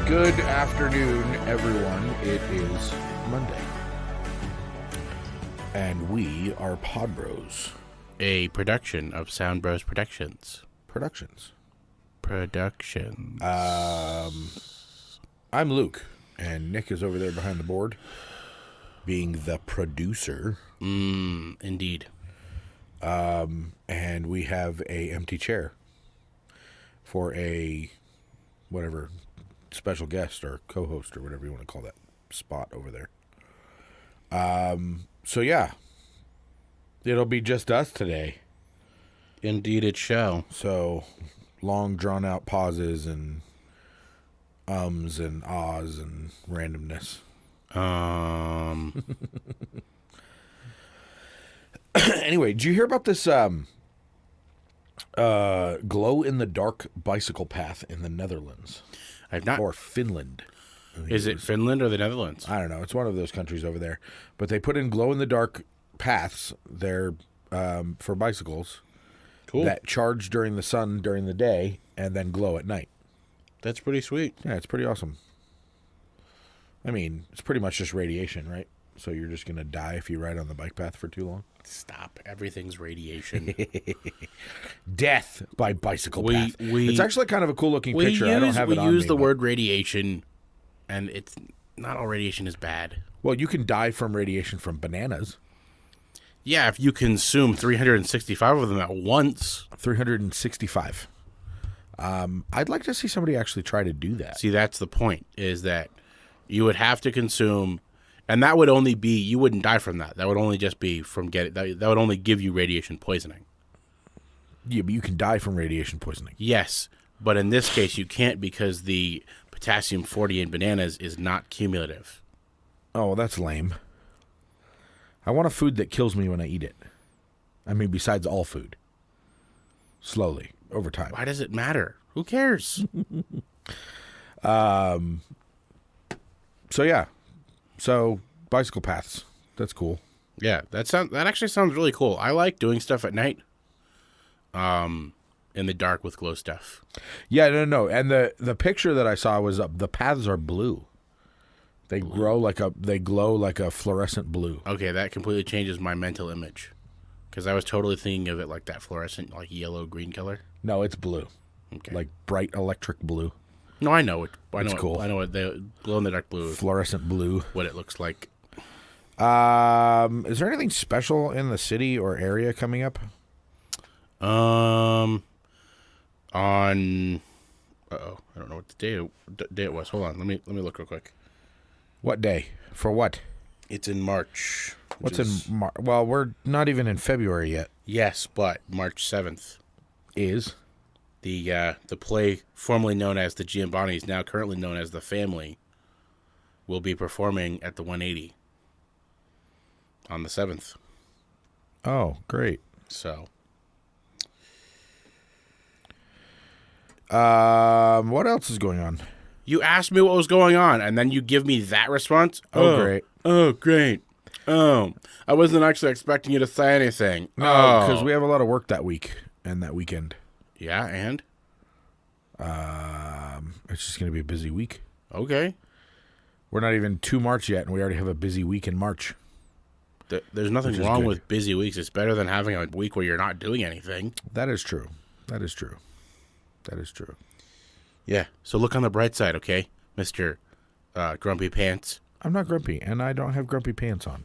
Good afternoon, everyone. It is Monday. And we are PodBros. A production of Soundbros Productions. Productions. I'm Luke, and Nick is over there behind the board, being the producer. Indeed. And we have a empty chair for a whatever special guest or co-host or whatever you want to call that spot over there. So yeah, it'll be just us today. Indeed it shall. So long drawn out pauses and ums and ahs and randomness. Anyway, did you hear about this glow in the dark bicycle path in the Netherlands? I've not. Or Finland. Is it Finland or the Netherlands? I don't know. It's one of those countries over there. But they put in glow-in-the-dark paths there for bicycles. Cool. That charge during the sun during the day and then glow at night. That's pretty sweet. Yeah, it's pretty awesome. I mean, it's pretty much just radiation, right? So you're just going to die if you ride on the bike path for too long? Stop. Everything's radiation. Death by bicycle path. It's actually kind of a cool-looking picture. I don't have it on me. We use the word radiation, and it's not all radiation is bad. Well, you can die from radiation from bananas. Yeah, if you consume 365 of them at once. 365. I'd like to see somebody actually try to do that. See, that's the point, is that you would have to consume... And that would only be, you wouldn't die from that. That would only just be from that would only give you radiation poisoning. Yeah, but you can die from radiation poisoning. Yes, but in this case you can't because the potassium-40 in bananas is not cumulative. Oh, well, that's lame. I want a food that kills me when I eat it. I mean, besides all food. Slowly, over time. Why does it matter? Who cares? So, yeah. So, bicycle paths. That's cool. Yeah, that actually sounds really cool. I like doing stuff at night. In the dark with glow stuff. Yeah, no. And the picture that I saw was the paths are blue. They glow like a fluorescent blue. Okay, that completely changes my mental image. Because I was totally thinking of it like that fluorescent, like yellow-green color. No, it's blue. Okay. Like bright electric blue. No, I know it. It's cool. I know what the glow-in-the-dark blue. Fluorescent blue. What it looks like. Is there anything special in the city or area coming up? I don't know what the day it was. Hold on, let me look real quick. What day? For what? It's in March. What's in March? Well, we're not even in February yet. Yes, but March 7th is the play formerly known as the Giambattis, now currently known as The Family, will be performing at the 180 on the 7th. Oh, great. So, what else is going on? You asked me what was going on, and then you give me that response? Oh, great. Oh, great. Oh, I wasn't actually expecting you to say anything. No, because we have a lot of work that week and that weekend. Yeah, and? It's just going to be a busy week. Okay. We're not even to March yet, and we already have a busy week in March. There's nothing wrong with busy weeks. It's better than having a week where you're not doing anything. That is true. Yeah, so look on the bright side, okay, Mr. Grumpy Pants? I'm not grumpy, and I don't have grumpy pants on.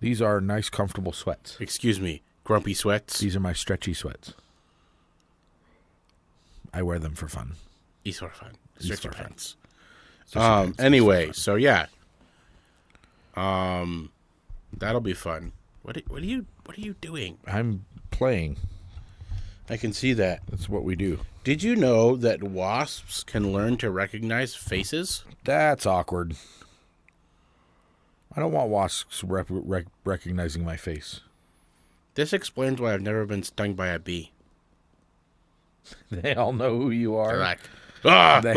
These are nice, comfortable sweats. Excuse me, Grumpy Sweats? These are my stretchy sweats. I wear them for fun. These are fun. These Stretchy are pants. fun. Anyway, so yeah. That'll be fun. What are you doing? I'm playing. I can see that. That's what we do. Did you know that wasps can learn to recognize faces? That's awkward. I don't want wasps recognizing my face. This explains why I've never been stung by a bee. They all know who you are. They're like,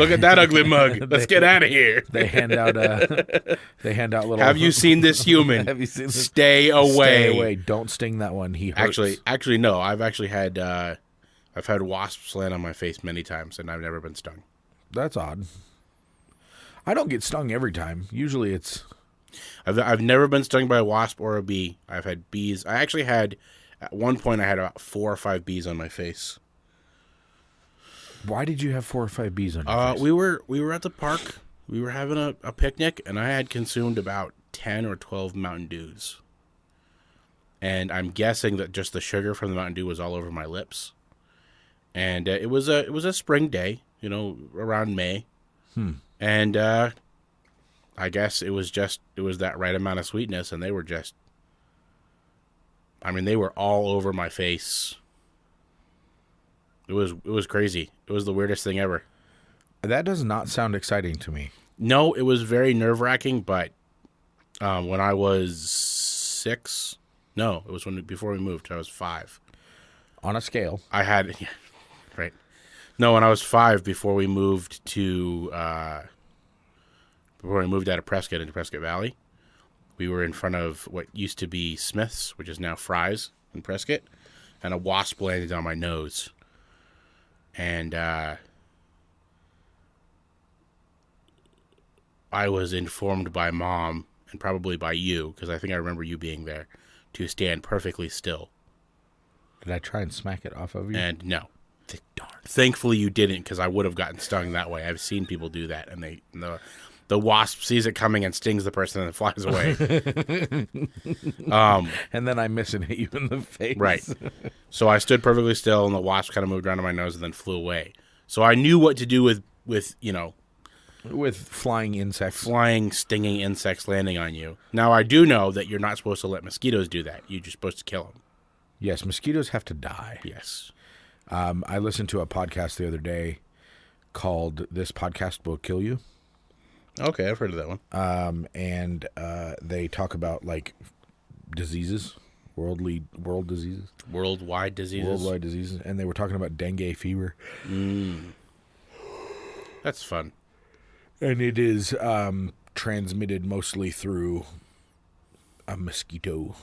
look at that ugly mug. Let's get out of here. They hand out little. Have you seen this human? Have you seen this? Stay away. Stay away. Don't sting that one. He hurts. Actually, no. I've had wasps land on my face many times, and I've never been stung. That's odd. I don't get stung every time. Usually it's... I've never been stung by a wasp or a bee. I've had bees. I actually had, at one point, I had about 4 or 5 bees on my face. Why did you have 4 or 5 bees on your face? We were at the park. We were having a picnic, and I had consumed about 10 or 12 Mountain Dews. And I'm guessing that just the sugar from the Mountain Dew was all over my lips. And it was a spring day, around May. And I guess it was that right amount of sweetness, and they were they were all over my face. It was crazy. It was the weirdest thing ever. That does not sound exciting to me. No, it was very nerve-wracking, but when I was 6, no, it was before we moved. I was 5. On a scale. I had, yeah, right. No, when I was 5, before we moved out of Prescott into Prescott Valley, we were in front of what used to be Smith's, which is now Fry's in Prescott, and a wasp landed on my nose. And I was informed by Mom, and probably by you, because I think I remember you being there, to stand perfectly still. Did I try and smack it off of you? And no. Thankfully you didn't, because I would have gotten stung that way. I've seen people do that, and the wasp sees it coming and stings the person and it flies away. And then I miss and hit you in the face. Right. So I stood perfectly still, and the wasp kind of moved around on my nose and then flew away. So I knew what to do with flying insects. Flying, stinging insects landing on you. Now, I do know that you're not supposed to let mosquitoes do that. You're just supposed to kill them. Yes, mosquitoes have to die. Yes. I listened to a podcast the other day called "This Podcast Will Kill You." Okay, I've heard of that one. And they talk about diseases, world diseases, worldwide diseases, and they were talking about dengue fever. That's fun. And it is transmitted mostly through a mosquitoes.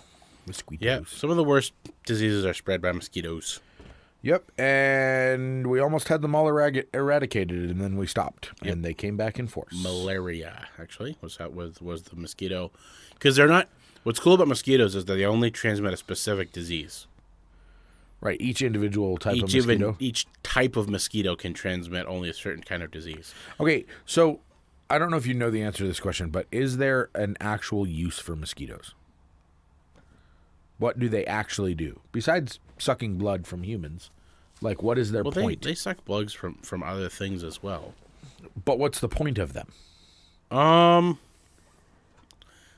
Yeah, some of the worst diseases are spread by mosquitoes. Yep, and we almost had them all eradicated, and then we stopped, and they came back in force. Malaria, actually, was the mosquito. Because they're not... What's cool about mosquitoes is that they only transmit a specific disease. Right, each individual type of mosquito. Each type of mosquito can transmit only a certain kind of disease. Okay, so I don't know if you know the answer to this question, but is there an actual use for mosquitoes? What do they actually do? Besides sucking blood from humans, what is their point? They suck blood from other things as well. But what's the point of them? I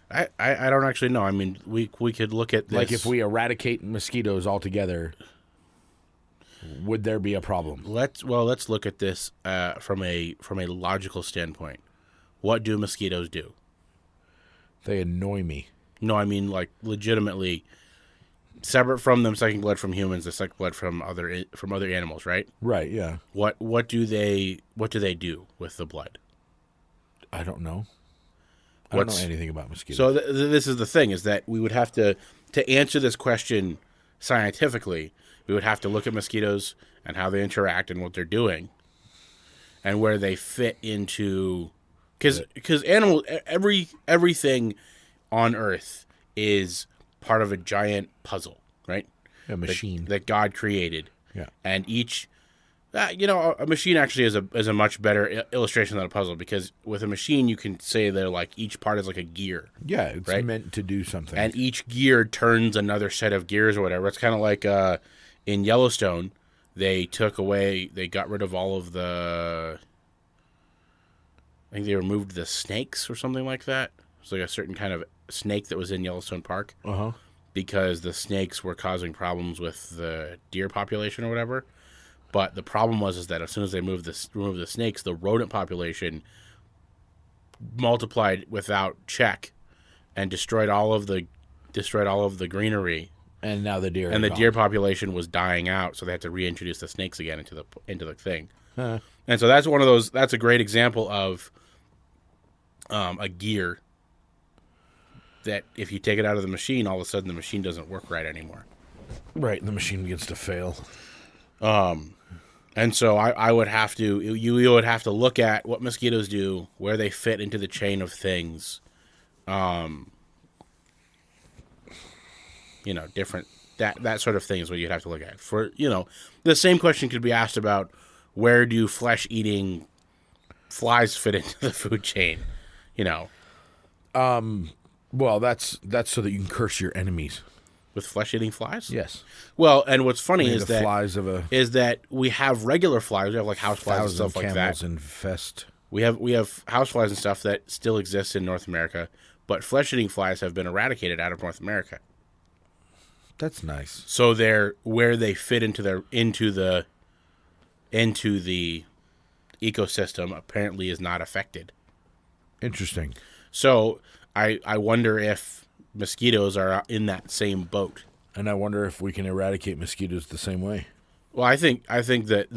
don't actually know. I mean, we could look at this. If we eradicate mosquitoes altogether, would there be a problem? Let's look at this from a logical standpoint. What do mosquitoes do? They annoy me. No, I mean legitimately. Separate from them sucking blood from humans, they suck blood from other animals, right? Right. Yeah. What do they do with the blood? I don't know. I don't know anything about mosquitoes. So this is the thing: is that we would have to answer this question scientifically. We would have to look at mosquitoes and how they interact and what they're doing, and where they fit into. Because everything on Earth is part of a giant puzzle, right? A machine that God created. Yeah. And each, a machine actually is a much better illustration than a puzzle, because with a machine you can say that each part is like a gear. Yeah, it's right? meant to do something. And each gear turns another set of gears or whatever. It's kind of like in Yellowstone, they got rid of all of the, I think they removed the snakes or something like that. It's like a certain kind of snake that was in Yellowstone Park. Uh-huh. because the snakes were causing problems with the deer population or whatever. But the problem was that as soon as they removed the snakes, the rodent population multiplied without check and destroyed all of the greenery. And now the deer. And the deer population was dying out, so they had to reintroduce the snakes again into the thing. Huh. And so that's one of those. That's a great example of a gear that if you take it out of the machine, all of a sudden the machine doesn't work right anymore. Right, and the machine begins to fail. And so I would have to you would have to look at what mosquitoes do, where they fit into the chain of things. Different that sort of thing is what you'd have to look at. For the same question could be asked about where do flesh-eating flies fit into the food chain, Well, that's so that you can curse your enemies. With flesh-eating flies? Yes. Well, and what's funny is that we have regular flies. We have like house flies and stuff like that. Infest. We have house flies and stuff that still exists in North America, but flesh-eating flies have been eradicated out of North America. That's nice. So where they fit into the ecosystem apparently is not affected. Interesting. So I wonder if mosquitoes are in that same boat. And I wonder if we can eradicate mosquitoes the same way. Well, I think that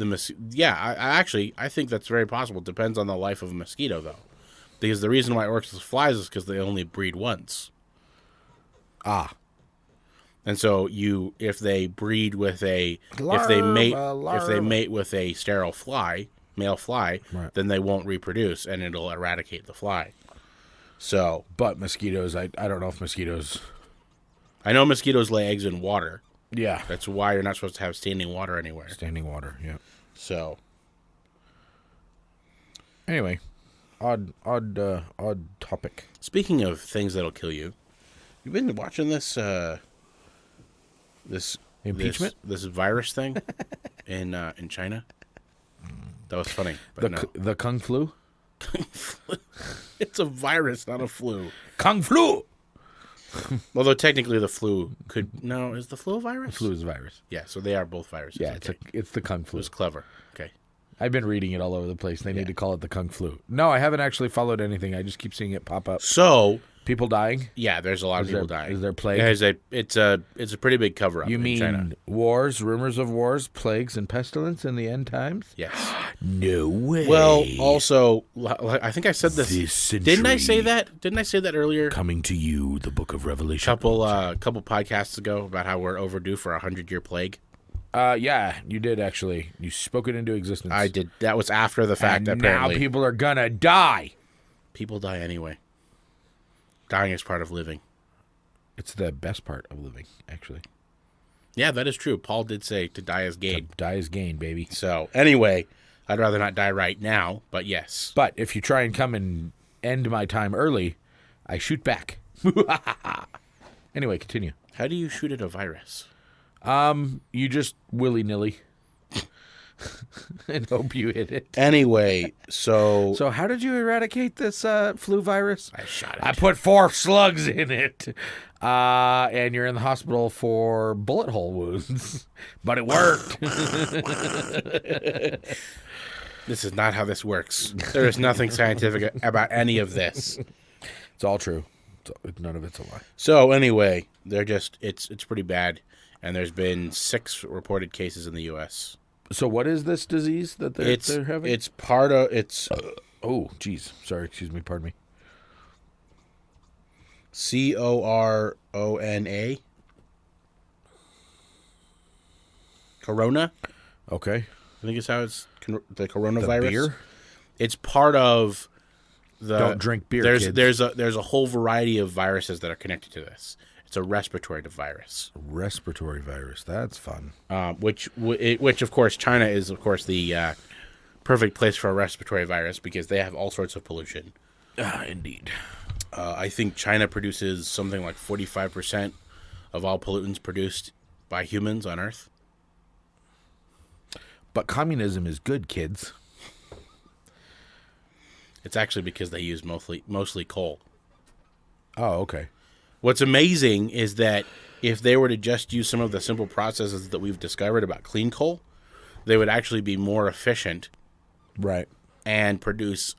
I think that's very possible. It depends on the life of a mosquito, though, because the reason why it works with flies is because they only breed once. And so if they breed with if they mate with a sterile fly, male fly, right, then they won't reproduce, and it'll eradicate the fly. So, but mosquitoes, I don't know if mosquitoes. I know mosquitoes lay eggs in water. Yeah, that's why you're not supposed to have standing water anywhere. Standing water, yeah. So, anyway, odd topic. Speaking of things that'll kill you, you've been watching this impeachment, this virus thing in China. That was funny. But the Kung Flu. It's a virus, not a flu. Kung Flu. Although technically the flu is the flu a virus? The flu is a virus. Yeah, so they are both viruses. Yeah, it's the Kung Flu. It was clever. Okay. I've been reading it all over the place. They need to call it the Kung Flu. No, I haven't actually followed anything. I just keep seeing it pop up. So people dying? Yeah, there's a lot of people dying. Is there plague? It's a pretty big cover up. You mean in China. Wars, rumors of wars, plagues, and pestilence in the end times? Yes. No way. Well, also, I think I said this. Didn't I say that? Didn't I say that earlier? Coming to you, the Book of Revelation. Couple podcasts ago about how we're overdue for a 100-year plague. Yeah, you did actually. You spoke it into existence. I did. That was after the fact. And apparently, now people are gonna die. People die anyway. Dying is part of living. It's the best part of living, actually. Yeah, that is true. Paul did say to die is gain. To die is gain, baby. So, anyway, I'd rather not die right now, but yes. But if you try and come and end my time early, I shoot back. Anyway, continue. How do you shoot at a virus? You just willy-nilly and hope you hit it. Anyway, so how did you eradicate this flu virus? I shot it. I put 4 slugs in it. And you're in the hospital for bullet hole wounds. But it worked. This is not how this works. There is nothing scientific about any of this. It's all true. None of it's a lie. So anyway, it's pretty bad. And there's been 6 reported cases in the U.S. So what is this disease that they're having? It's part of... It's... oh, geez. Sorry, excuse me. Pardon me. Corona. Corona? Okay. I think it's how it's... The coronavirus. The beer? It's part of the... Don't drink beer, kids. There's a whole variety of viruses that are connected to this. It's a respiratory virus. Respiratory virus. That's fun. Which of course China is of course the perfect place for a respiratory virus because they have all sorts of pollution. Indeed. I think China produces something like 45% of all pollutants produced by humans on Earth. But communism is good, kids. It's actually because they use mostly coal. Oh, okay. What's amazing is that if they were to just use some of the simple processes that we've discovered about clean coal, they would actually be more efficient. Right. And produce,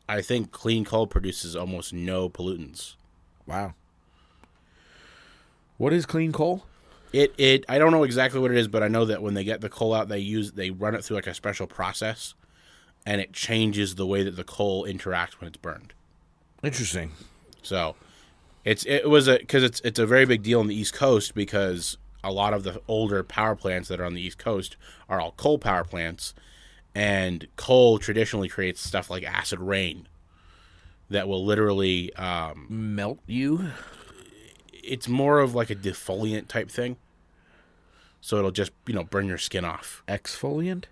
I think clean coal produces almost no pollutants. Wow. What is clean coal? I don't know exactly what it is, but I know that when they get the coal out, they run it through like a special process, and it changes the way that the coal interacts when it's burned. Interesting. So, it's a very big deal on the East Coast because a lot of the older power plants that are on the East Coast are all coal power plants, and coal traditionally creates stuff like acid rain that will literally melt you. It's more of like a defoliant type thing. So it'll just, burn your skin off. Exfoliant?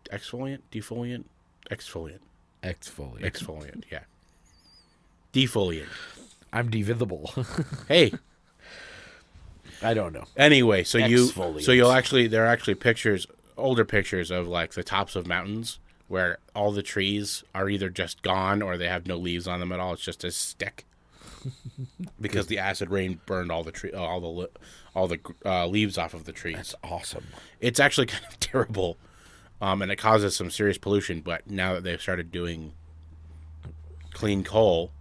Exfoliant? Defoliant? Exfoliant. Exfoliant, yeah. Defoliant. I'm divisible. Hey. I don't know. Anyway, there are actually older pictures of like the tops of mountains where all the trees are either just gone or they have no leaves on them at all. It's just a stick. Because the acid rain burned all the leaves off of the trees. That's awesome. It's actually kind of terrible, and it causes some serious pollution. But now that they've started doing clean coal,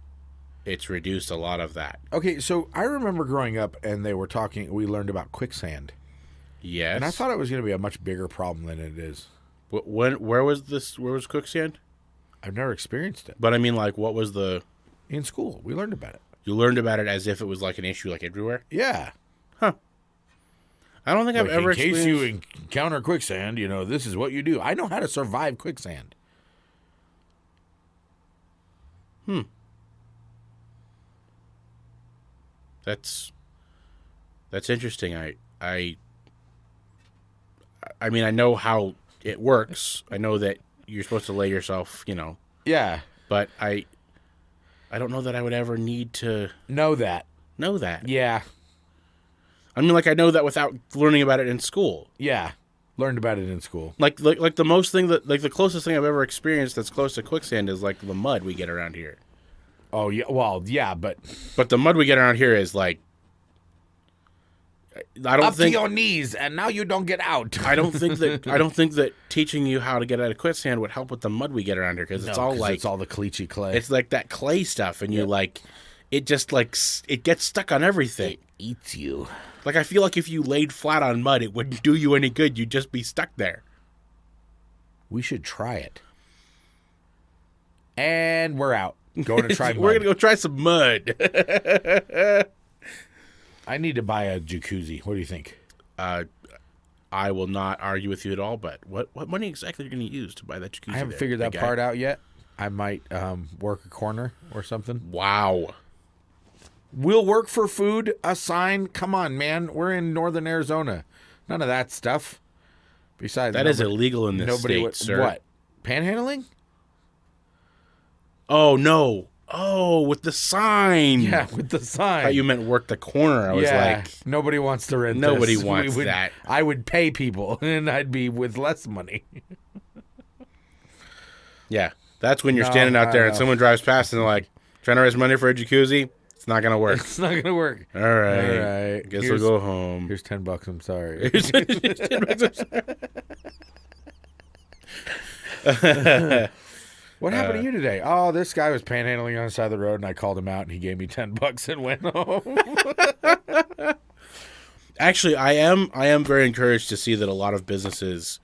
it's reduced a lot of that. Okay, so I remember growing up, and we learned about quicksand. Yes, and I thought it was going to be a much bigger problem than it is. Where was quicksand? I've never experienced it. But I mean, like, what was the? In school, we learned about it. You learned about it as if it was like an issue, like everywhere. Yeah. Huh. I don't think I've ever. In case you encounter quicksand, this is what you do. I know how to survive quicksand. That's interesting. I mean, I know how it works. I know that you're supposed to lay yourself, Yeah. But I don't know that I would ever need to know that. Yeah. I mean, like, I know that without learning about it in school. Yeah. Learned about it in school. Like the most thing the closest thing I've ever experienced that's close to quicksand is like the mud we get around here. Oh, yeah. Well, yeah, but the mud we get around here is like, I don't think to your knees, and now you don't get out. I don't think that teaching you how to get out of quicksand would help with the mud we get around here because it's all the cleachy clay. It's like that clay stuff, and you it just it gets stuck on everything. It eats you. Like, I feel like if you laid flat on mud, it wouldn't do you any good. You'd just be stuck there. We should try it. And we're out. Going to try mud. We're going to go try some mud. I need to buy a jacuzzi. What do you think? I will not argue with you at all, but what money exactly are you going to use to buy that jacuzzi? I haven't figured that part out yet. I might work a corner or something. Wow. We'll work for food, a sign. Come on, man. We're in northern Arizona. None of that stuff. Besides, that is illegal in this state, sir. What? Panhandling? Oh, no. Oh, with the sign. Yeah, with the sign. I thought you meant work the corner. I was like... Nobody wants to rent Nobody this. wants that. I would pay people, and I'd be with less money. Yeah. That's when you're standing out there and someone drives past and they're like, trying to raise money for a jacuzzi? It's not going to work. It's not going to work. All right. Guess we'll go home. Here's $10. I'm sorry. Here's $10. I'm sorry. What happened to you today? Oh, this guy was panhandling on the side of the road, and I called him out, and he gave me $10 and went home. Actually, I am very encouraged to see that a lot of businesses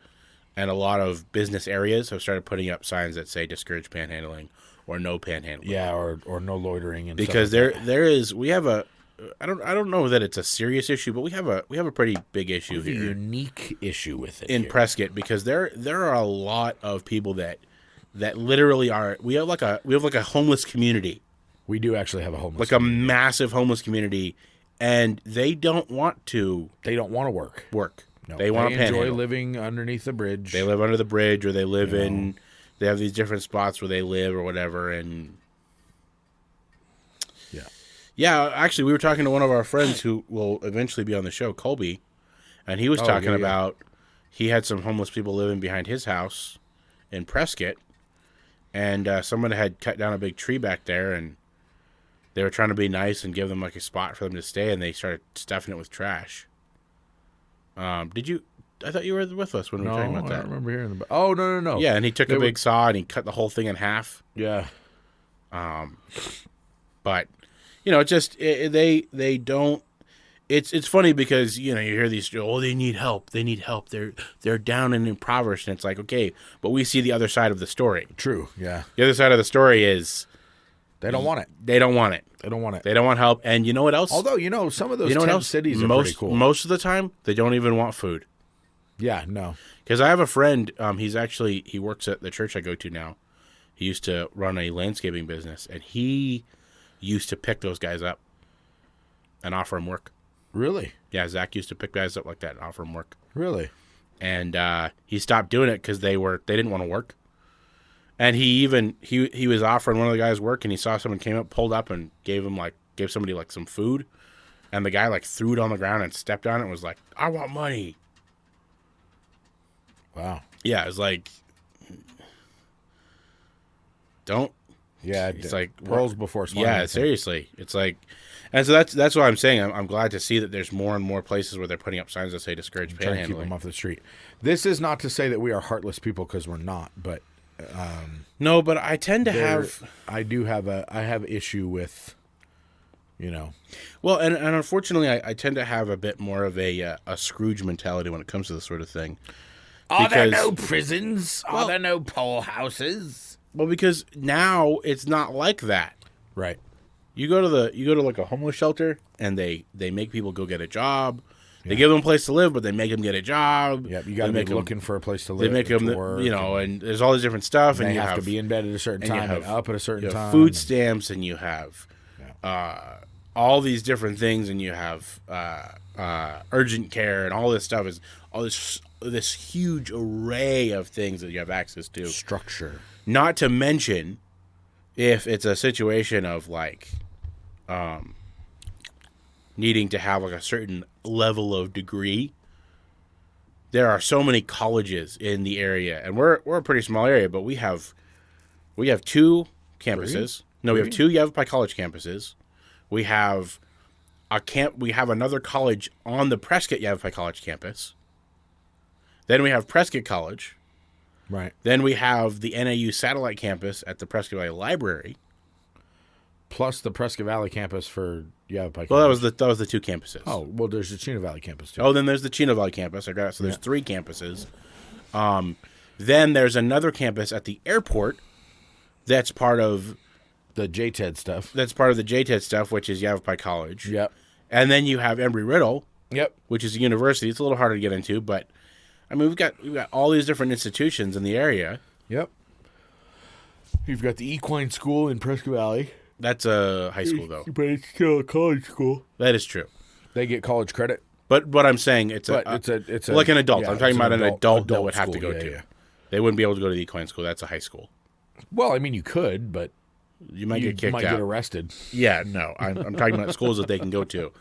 and a lot of business areas have started putting up signs that say discourage panhandling or no panhandling. Yeah, or no loitering. And because stuff like we have a I don't know that it's a serious issue, but we have a pretty big issue here. A unique issue with it in here. Prescott, because there are a lot of people that literally are. We have like a homeless community. We do actually have a homeless community. A massive homeless community, and they don't want to. They don't want to work. No, they want to enjoy living underneath the bridge. They live under the bridge, or they live in. They have these different spots where they live, or whatever, and. Yeah, actually, we were talking to one of our friends who will eventually be on the show, Colby, and he was talking about he had some homeless people living behind his house in Prescott, and someone had cut down a big tree back there, and they were trying to be nice and give them like a spot for them to stay, and they started stuffing it with trash. Did you? I thought you were with us when we were talking about that. I don't remember hearing about. Oh no. Yeah, and he took a big saw and he cut the whole thing in half. Yeah. But it's just they don't. It's funny because you hear these, they need help, they're down and impoverished, and it's like, okay, but we see the other side of the story. True. Yeah. The other side of the story is they don't want it. They don't want it. They don't want it. They don't want help. And you know what else? Although some of those tent cities are pretty cool. Most of the time, they don't even want food. Yeah. No. Because I have a friend. He works at the church I go to now. He used to run a landscaping business, and he used to pick those guys up and offer them work. Really? Yeah, Zach used to pick guys up like that and offer them work. Really? And he stopped doing it because they didn't want to work. And he was offering one of the guys work, and he saw someone came up, pulled up, and gave somebody like some food, and the guy like threw it on the ground and stepped on it and was like, "I want money." Wow. Yeah, it's like, don't. Yeah, it's like pearls before swine. Yeah, seriously, it's like. And so that's what I'm saying. I'm glad to see that there's more and more places where they're putting up signs that say discourage panhandling. Trying to keep them off the street. This is not to say that we are heartless people, because we're not. But no, but I tend to have. I have issue with, Well, and unfortunately, I tend to have a bit more of a Scrooge mentality when it comes to this sort of thing. Are there no prisons? Are there no poorhouses? Well, because now it's not like that. Right. You go to like a homeless shelter, and they make people go get a job. They give them a place to live, but they make them get a job. Yep, you got to be looking for a place to live. They make them, and there's all these different stuff. And you you have to be in bed at a certain time and up at a certain time. Food stamps, and you have all these different things, and you have urgent care, and all this stuff is all this huge array of things that you have access to. Structure. Not to mention, if it's a situation of like. Needing to have like a certain level of degree. There are so many colleges in the area, and we're a pretty small area, but we have 2 campuses. No, we have 2 Yavapai College campuses. We have we have another college on the Prescott Yavapai College campus. Then we have Prescott College. Right. Then we have the NAU satellite campus at the Prescott Valley Library. Plus the Prescott Valley campus for Yavapai. Well, that was the 2 campuses. Oh, well, there's the Chino Valley campus too. Oh, then there's the Chino Valley campus. I got it. So there's 3 campuses. Then there's another campus at the airport. That's part of the JTED stuff. That's part of the JTED stuff, which is Yavapai College. Yep. And then you have Embry-Riddle. Yep. Which is a university. It's a little harder to get into, but I mean, we've got all these different institutions in the area. Yep. You've got the Equine School in Prescott Valley. That's a high school, though. But it's still a college school. That is true. They get college credit. But what I'm saying, it's like an adult. Yeah, I'm talking about an adult that would have to go to. Yeah. They wouldn't be able to go to the Equine School. That's a high school. Well, I mean, you could, but you might get kicked out. You might get arrested. Yeah, no. I'm talking about schools that they can go to.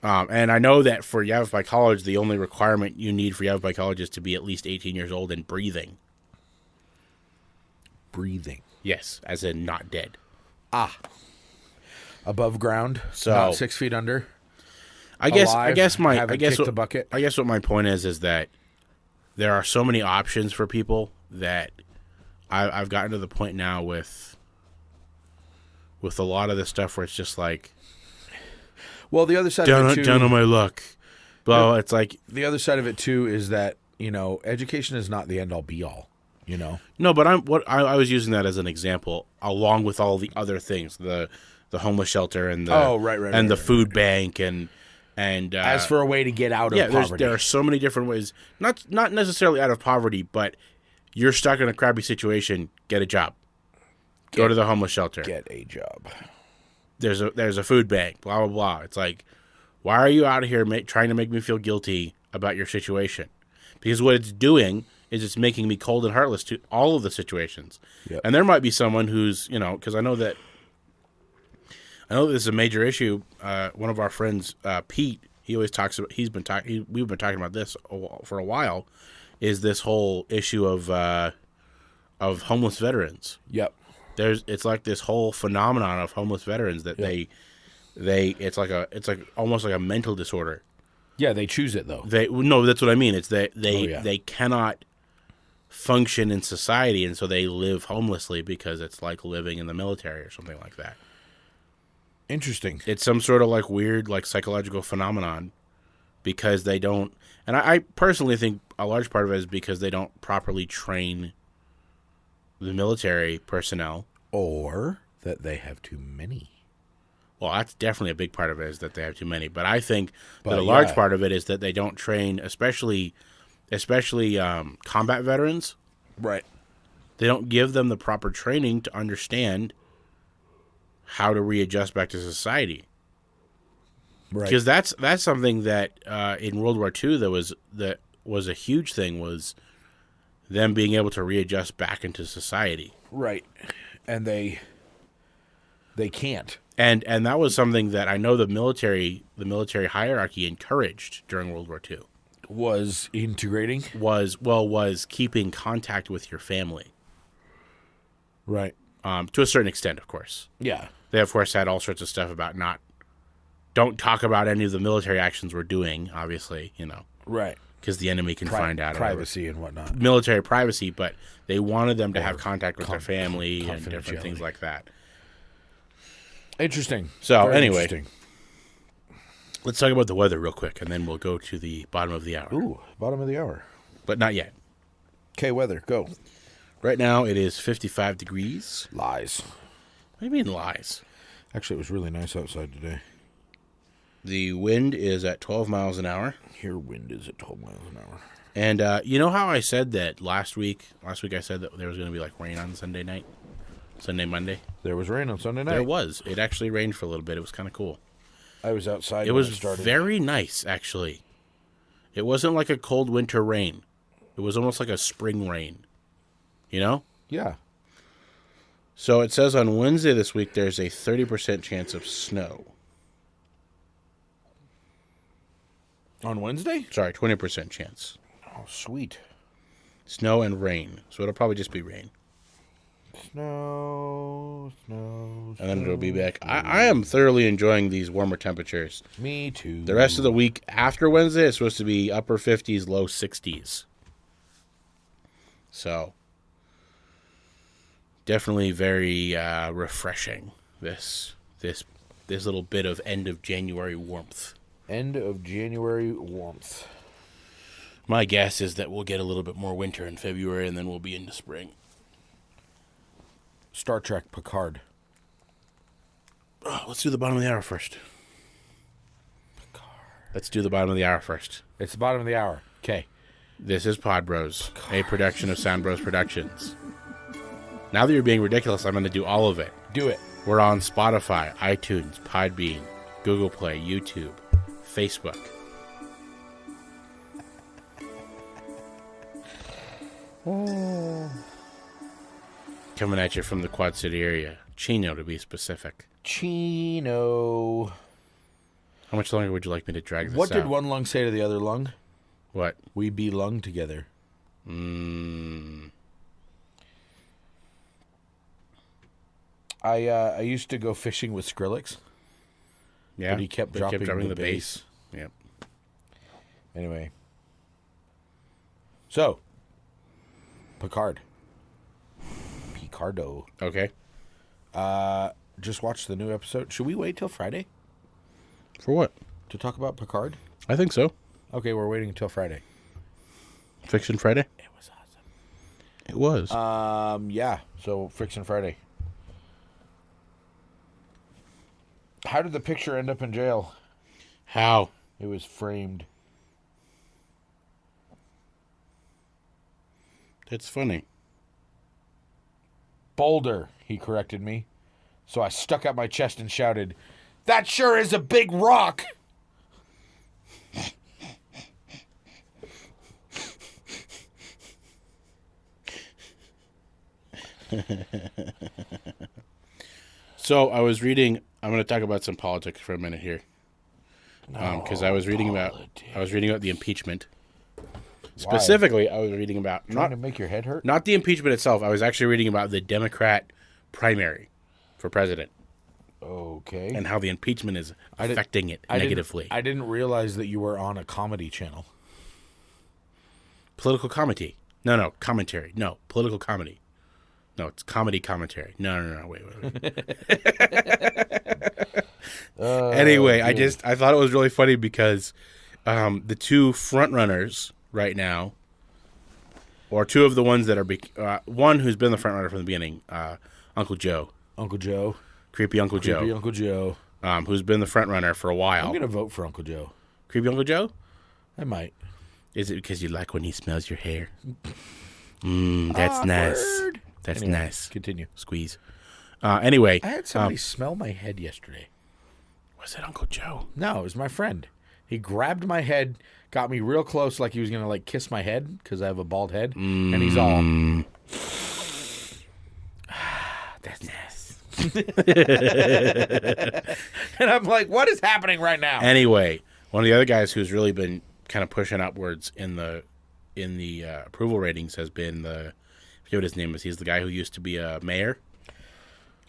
And I know that for Yavapai College, the only requirement you need for Yavapai College is to be at least 18 years old and breathing. Breathing? Yes, as in not dead. Above ground, so not 6 feet under. I guess the bucket. I guess what my point is that there are so many options for people that I've gotten to the point now with a lot of this stuff where it's just like, well, the other side of it too, down on my luck. Well, it's like the other side of it too is that education is not the end all be all. No, but I was using that as an example, along with all the other things, the homeless shelter and the food bank and as for a way to get out of poverty. There are so many different ways, not necessarily out of poverty, but you're stuck in a crappy situation. Get a job. Go to the homeless shelter. Get a job. There's a food bank. Blah blah blah. It's like, why are you out here trying to make me feel guilty about your situation? Because what it's doing is it's making me cold and heartless to all of the situations. Yep. And there might be someone who's, because I know that this is a major issue. One of our friends, Pete, he always talks about, we've been talking about this for a while, is this whole issue of homeless veterans. Yep. It's like this whole phenomenon of homeless veterans that it's like almost like a mental disorder. Yeah, they choose it though. No, that's what I mean. It's that Oh, yeah. they cannot function in society, and so they live homelessly because it's like living in the military or something like that. Interesting. It's some sort of like weird like psychological phenomenon because they don't. And I personally think a large part of it is because they don't properly train the military personnel. Or that they have too many. Well, that's definitely a big part of it is that they have too many. But I think that a large part of it is that they don't train, especially combat veterans. Right. They don't give them the proper training to understand how to readjust back to society. Right. Because that's something that in World War II that was a huge thing, was them being able to readjust back into society. Right. And they can't. And that was something that I know the military hierarchy encouraged during World War II. Was integrating? Was keeping contact with your family. Right. To a certain extent, of course. Yeah. They, of course, had all sorts of stuff about don't talk about any of the military actions we're doing, obviously, Right. because the enemy can find out. Privacy and whatnot. Military privacy, but they wanted them to have contact with their family and different things like that. Interesting. So, Very anyway, interesting. Let's talk about the weather real quick, and then we'll go to the bottom of the hour. Ooh, bottom of the hour. But not yet. Okay, weather, go. Right now, it is 55 degrees. Lies. What do you mean lies? Actually, it was really nice outside today. The wind is at 12 miles an hour. Here, wind is at 12 miles an hour. And you know how I said that last week? Last week I said that there was going to be like rain on Sunday night? Sunday, Monday? There was rain on Sunday night. There was. It actually rained for a little bit. It was kind of cool. I was outside. It was very nice, actually. It wasn't like a cold winter rain. It was almost like a spring rain. You know? Yeah. So it says on Wednesday this week there's a 30% chance of snow. On Wednesday? Sorry, 20% chance. Oh, sweet. Snow and rain. So it'll probably just be rain. Snow. And then it'll be back. I am thoroughly enjoying these warmer temperatures. Me too. The rest of the week after Wednesday is supposed to be upper 50s, low 60s. So, definitely very refreshing, this little bit of end of January warmth. End of January warmth. My guess is that we'll get a little bit more winter in February, and then we'll be into spring. Star Trek Picard. Let's do the bottom of the hour first. Let's do the bottom of the hour first. It's the bottom of the hour. Okay. This is PodBros, a production of Sound Bros Productions. Now that you're being ridiculous, I'm going to do all of it. Do it. We're on Spotify, iTunes, Podbean, Google Play, YouTube, Facebook. Coming at you from the Quad City area. Chino, to be specific. Chino. How much longer would you like me to drag this What out? did one lung say to the other lung? What? We belong together. I used to go fishing with Skrillex. Yeah. But he kept dropping the bass. Yep. Anyway. So. Picard. Picardo. Okay. Just watched the new episode. Should we wait till Friday For what? to talk about Picard? I think so. Okay, we're waiting until Friday. Fiction Friday? It was awesome. It was. Yeah. So Fiction Friday. How did the picture end up in jail? How? It was framed. That's funny. Boulder, he corrected me. So I stuck out my chest and shouted, "That sure is a big rock!" So I was reading. I'm going to talk about some politics for a minute here, because I was reading about the impeachment. Specifically, I was reading about Trying to make your head hurt? not the impeachment itself. I was actually reading about the Democrat primary for president Okay. and how the impeachment is affecting it negatively. I didn't realize that you were on a comedy channel. Political comedy. No, commentary. No, political comedy. No, it's comedy commentary. No, wait. Anyway, dude. I thought it was really funny because the two front runners right now, or two of the ones that are, one who's been the front runner from the beginning, Uncle Joe. Uncle Joe. Creepy Uncle Joe. Creepy Uncle Joe. Who's been the front runner for a while. I'm going to vote for Uncle Joe. Creepy Uncle Joe? I might. Is it because you like when he smells your hair? That's nice. That's Anyway, nice. Continue. Squeeze. Anyway. I had somebody smell my head yesterday. Was it Uncle Joe? No, it was my friend. He grabbed my head, got me real close like he was going to like kiss my head because I have a bald head. And he's all... That's nice. And I'm like, what is happening right now? Anyway, one of the other guys who's really been kind of pushing upwards in the approval ratings has been I forget what his name is. He's the guy who used to be a mayor.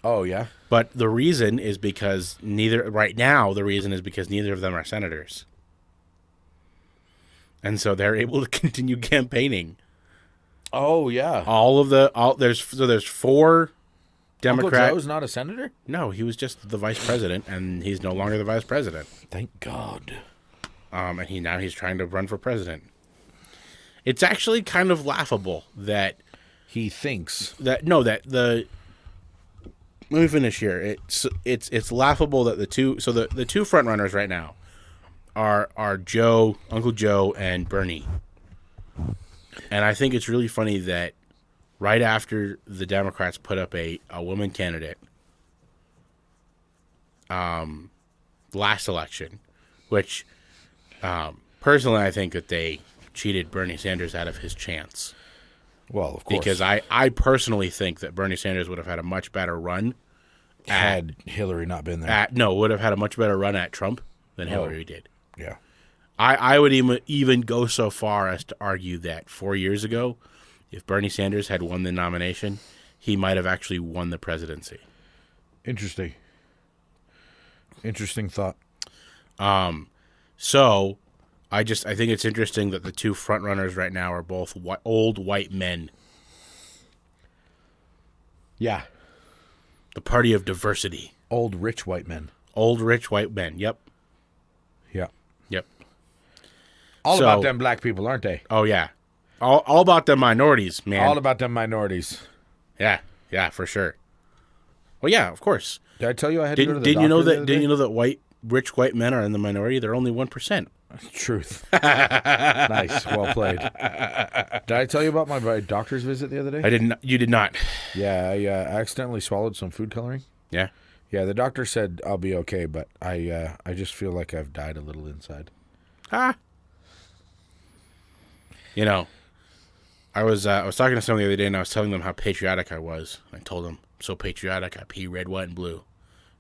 Oh, yeah? But the reason is because neither of them are senators. And so they're able to continue campaigning. Oh, yeah. There's four Democrat. Uncle Joe's not a senator? No, he was just the vice president, and he's no longer the vice president. Thank God. And he's trying to run for president. It's actually kind of laughable that he thinks that let me finish here. It's laughable that the two front runners right now are Uncle Joe and Bernie. And I think it's really funny that right after the Democrats put up a woman candidate last election, which personally I think that they cheated Bernie Sanders out of his chance. Well, of course. Because I personally think that Bernie Sanders would have had a much better run had Hillary not been there. Would have had a much better run at Trump than Hillary did. Yeah. I would even go so far as to argue that 4 years ago, if Bernie Sanders had won the nomination, he might have actually won the presidency. Interesting thought. So I think it's interesting that the two front runners right now are both old white men. Yeah. The party of diversity. Old rich white men. Old rich white men. Yep. Yeah. Yep. All about them black people, aren't they? Oh, yeah. All about them minorities, man. All about them minorities. Yeah. Yeah, for sure. Well, yeah, of course. Did I tell you I had to go to the Didn't you know doctor that rich white men are in the minority? They're only 1%. Truth. Nice. Well played. Did I tell you about my doctor's visit the other day? I didn't. You did not. Yeah, I accidentally swallowed some food coloring. Yeah. Yeah, the doctor said I'll be okay, but I just feel like I've died a little inside. You know, I was talking to someone the other day, and I was telling them how patriotic I was. I told them, I'm so patriotic, I pee red, white, and blue.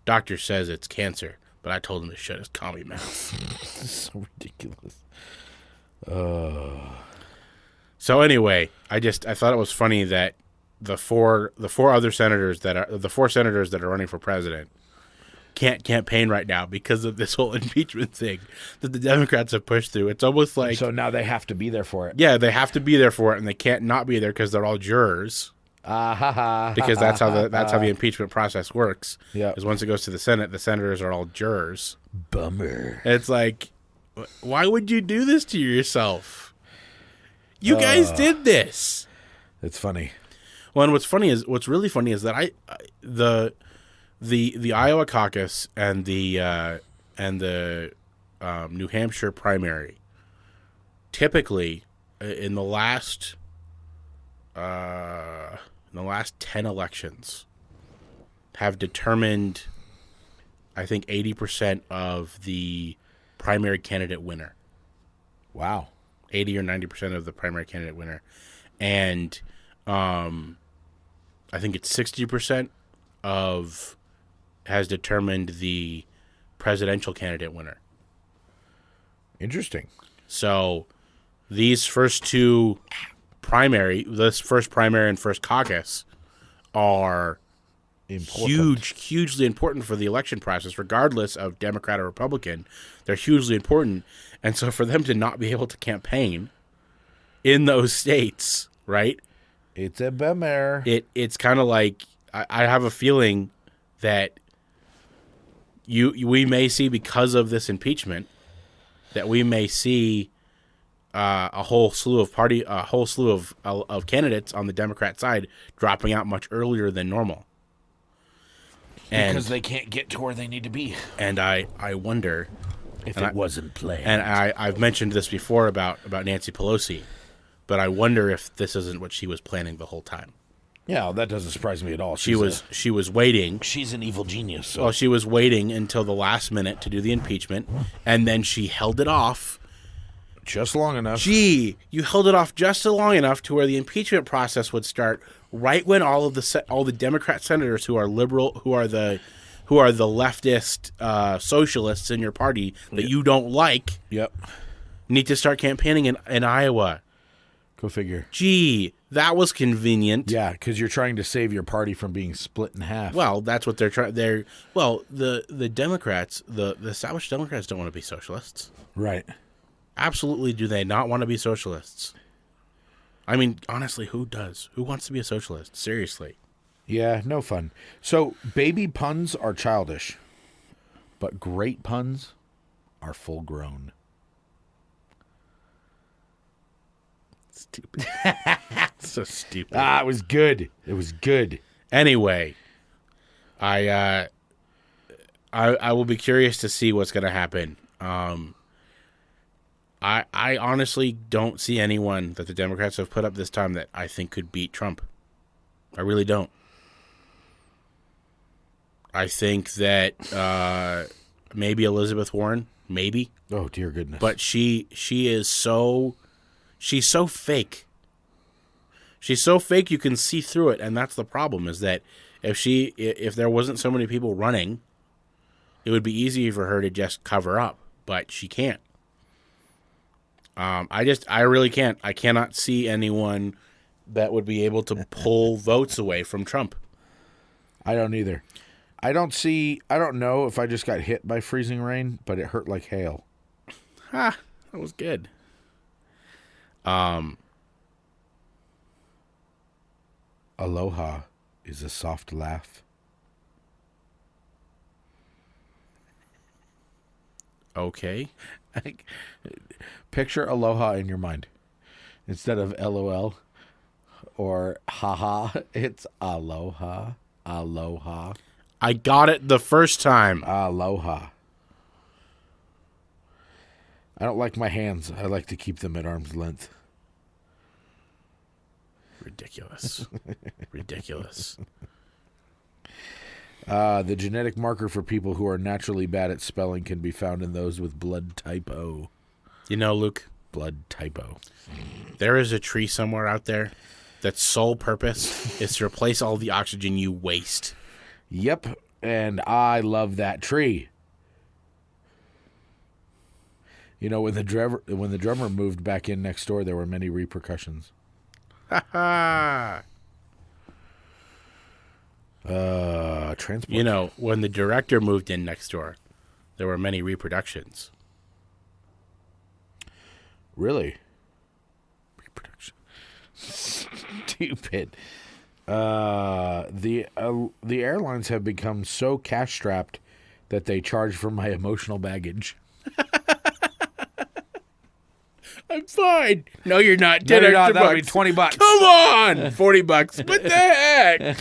Doctor says it's cancer, but I told him to shut his commie mouth. This is so ridiculous. So anyway, I thought it was funny that the four senators that are running for president can't campaign right now because of this whole impeachment thing that the Democrats have pushed through. It's almost like, so now they have to be there for it. Yeah, they have to be there for it, and they can't not be there because they're all jurors. Because that's how the impeachment process works. Yeah, is once it goes to the Senate, the senators are all jurors. Bummer. It's like, why would you do this to yourself? You guys did this. It's funny. Well, and what's really funny is that the Iowa caucus and the New Hampshire primary typically in the last 10 elections have determined, I think, 80% of the primary candidate winner. Wow. 80 or 90% of the primary candidate winner. And I think it's 60% has determined the presidential candidate winner. Interesting. So these first two this first primary and first caucus are important. hugely important for the election process, regardless of Democrat or Republican. They're hugely important. And so for them to not be able to campaign in those states, right? It's a bummer. It's kind of like I have a feeling that we may see, because of this impeachment, that we may see a whole slew of candidates on the Democrat side dropping out much earlier than normal. Because they can't get to where they need to be. And I wonder if it wasn't planned. And I've mentioned this before about Nancy Pelosi, but I wonder if this isn't what she was planning the whole time. Yeah, that doesn't surprise me at all. She was waiting. She's an evil genius. So. Well, she was waiting until the last minute to do the impeachment, and then she held it off. Just long enough. Gee, you held it off just long enough to where the impeachment process would start right when all the Democrat senators who are liberal, who are the leftist socialists in your party that you don't like, need to start campaigning in Iowa. Go figure. Gee, that was convenient. Yeah, because you're trying to save your party from being split in half. Well, that's what they're trying. The Democrats, the established Democrats, don't want to be socialists. Right. Absolutely, do they not want to be socialists? I mean, honestly, who does? Who wants to be a socialist? Seriously. Yeah, no fun. So, baby puns are childish, but great puns are full grown. Stupid. So stupid. It was good. It was good. Anyway, I will be curious to see what's going to happen. I honestly don't see anyone that the Democrats have put up this time that I think could beat Trump. I really don't. I think that maybe Elizabeth Warren, maybe. Oh, dear goodness. But she's so fake. She's so fake you can see through it, and that's the problem, is that if there wasn't so many people running, it would be easy for her to just cover up, but she can't. I really can't. I cannot see anyone that would be able to pull votes away from Trump. I don't either. I don't know if I just got hit by freezing rain, but it hurt like hail. That was good. Aloha is a soft laugh. Okay. Picture aloha in your mind. Instead of LOL or haha, it's aloha. Aloha. I got it the first time. Aloha. I don't like my hands. I like to keep them at arm's length. Ridiculous. Ridiculous. The genetic marker for people who are naturally bad at spelling can be found in those with blood type O. You know, Luke, blood type O. There is a tree somewhere out there that's sole purpose is to replace all the oxygen you waste. Yep, and I love that tree. You know, when the drummer moved back in next door, there were many repercussions. Ha ha. Transport. You know, when the director moved in next door, there were many reproductions. Really? Reproduction. Stupid. The airlines have become so cash strapped that they charge for my emotional baggage. I'm fine. No, you're not. No, you're not. That'll be $20. Come on, $40. What the heck?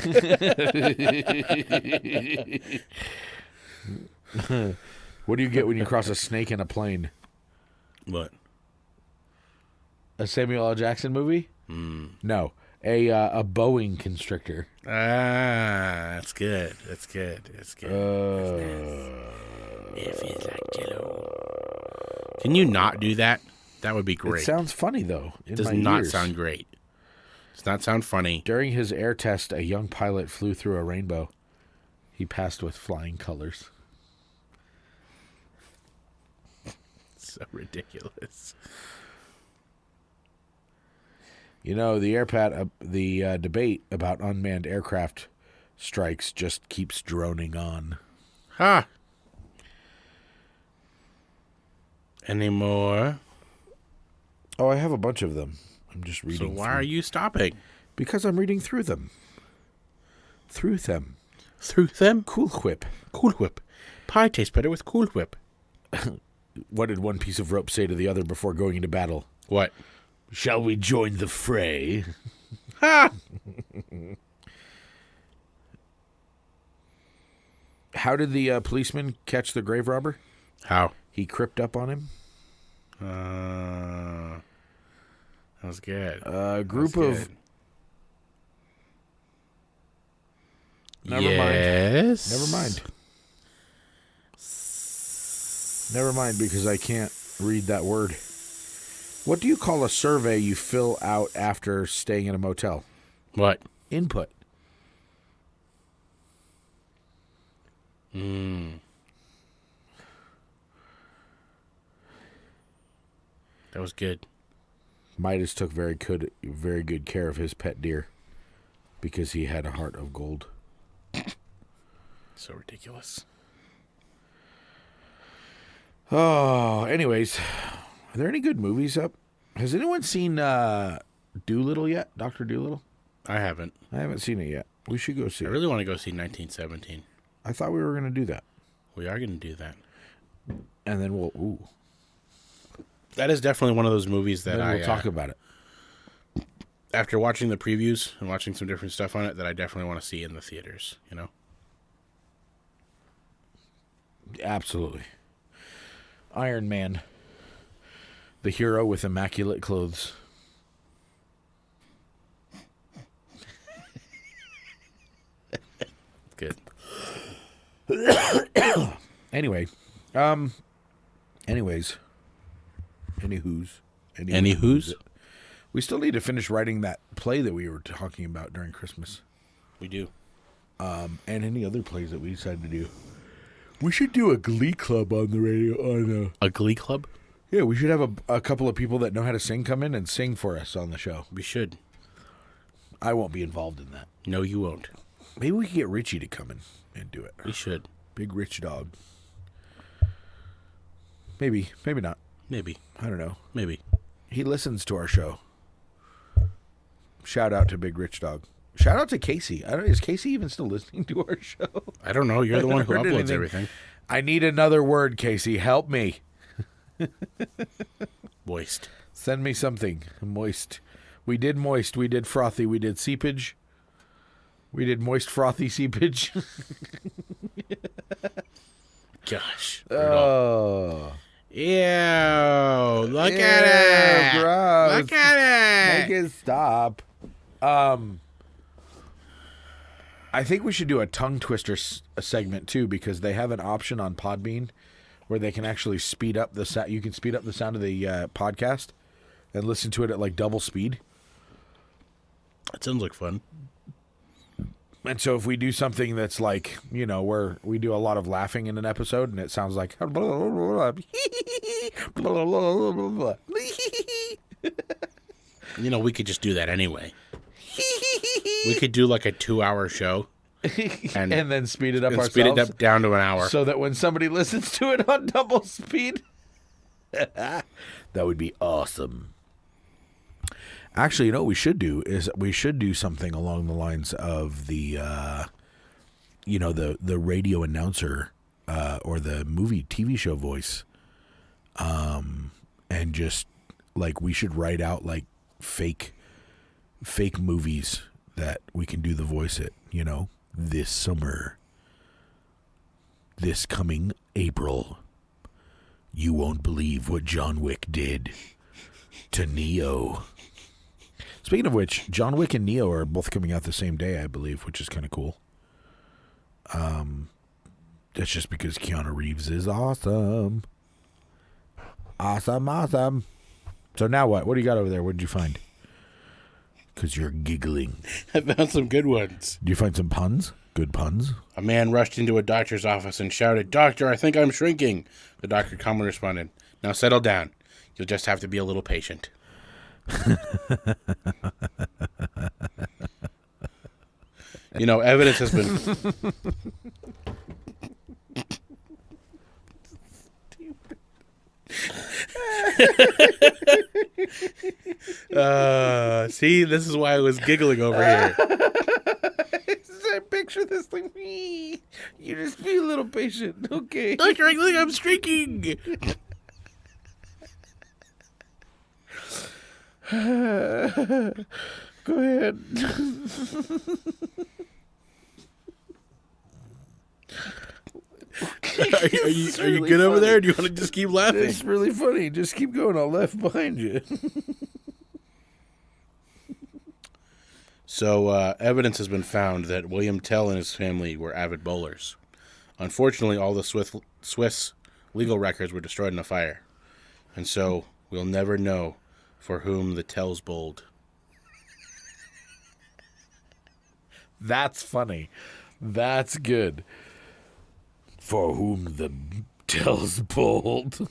What do you get when you cross a snake in a plane? What? A Samuel L. Jackson movie? No, a Boeing constrictor. That's good. That's good. That's good. It feels like Jello. Can you not do that? That would be great. It sounds funny, though. It does not sound great. It does not sound funny. During his air test, a young pilot flew through a rainbow. He passed with flying colors. So ridiculous. You know, the debate about unmanned aircraft strikes just keeps droning on. Ha! Any more? Oh, I have a bunch of them. I'm just reading. So why are you stopping? Because I'm reading through them. Through them. Through them? Cool Whip. Cool Whip. Pie tastes better with Cool Whip. What did one piece of rope say to the other before going into battle? What? Shall we join the fray? Ha! How did the policeman catch the grave robber? How? He crept up on him. That was good. A group of... Never yes. mind. Never mind. Never mind, because I can't read that word. What do you call a survey you fill out after staying in a motel? What? Input. That was good. Midas took very good care of his pet deer because he had a heart of gold. So ridiculous. Oh, anyways, are there any good movies up? Has anyone seen Doolittle yet? Dr. Doolittle? I haven't. I haven't seen it yet. We should go see I it. really want to go see 1917. I thought we were going to do that. We are going to do that. And then we'll That is definitely one of those movies that we'll talk about it. After watching the previews and watching some different stuff on it, that I definitely want to see in the theaters, you know? Absolutely. Iron Man. The hero with immaculate clothes. Good. Anyway. Anyways. Anywho's? We still need to finish writing that play that we were talking about during Christmas. We do. And any other plays that we decided to do. We should do a glee club on the radio. A glee club? Yeah, we should have a couple of people that know how to sing come in and sing for us on the show. We should. I won't be involved in that. No, you won't. Maybe we could get Richie to come in and do it. We should. Big rich dog. Maybe not. Maybe. I don't know. Maybe. He listens to our show. Shout out to Big Rich Dog. Shout out to Casey. Is Casey even still listening to our show? I don't know. You're the one who Heard uploads anything. everything. I need another word, Casey. Help me. Moist. Send me something. Moist. We did moist. We did frothy. We did seepage. We did moist, frothy seepage. Gosh. Oh. Ew. Look at it. Gross. Look at it. Make it stop. I think we should do a tongue twister segment too, because they have an option on Podbean where they can actually speed up the sound. You can speed up the sound of the podcast and listen to it at like double speed. That sounds like fun. And so if we do something that's like, you know, where we do a lot of laughing in an episode and it sounds like You know, we could just do that anyway. We could do like a 2-hour show and then speed it up and ourselves. speed it up down to an hour. So that when somebody listens to it on double speed, that would be awesome. Actually, you know what we should do is we should do something along the lines of the, the radio announcer or the movie TV show voice, and just like we should write out like fake movies that we can do the voice at. You know, this summer, this coming April, you won't believe what John Wick did to Neo. Speaking of which, John Wick and Neo are both coming out the same day, I believe, which is kind of cool. That's just because Keanu Reeves is awesome. Awesome. So now what? What do you got over there? What did you find? Because you're giggling. I found some good ones. Did you find some puns? Good puns? A man rushed into a doctor's office and shouted, "Doctor, I think I'm shrinking." The doctor calmly responded, "Now settle down. You'll just have to be a little patient." Evidence has been... See, this is why I was giggling over here. I picture this like me. You just be a little patient, okay? Don't drink like I'm streaking. Go ahead. Are you good over there? Or do you want to just keep laughing? It's really funny. Just keep going. I'll laugh behind you. So, evidence has been found that William Tell and his family were avid bowlers. Unfortunately, all the Swiss legal records were destroyed in a fire. And so, we'll never know for whom the Tells bowled. That's funny. That's good. For whom the Tells bowled.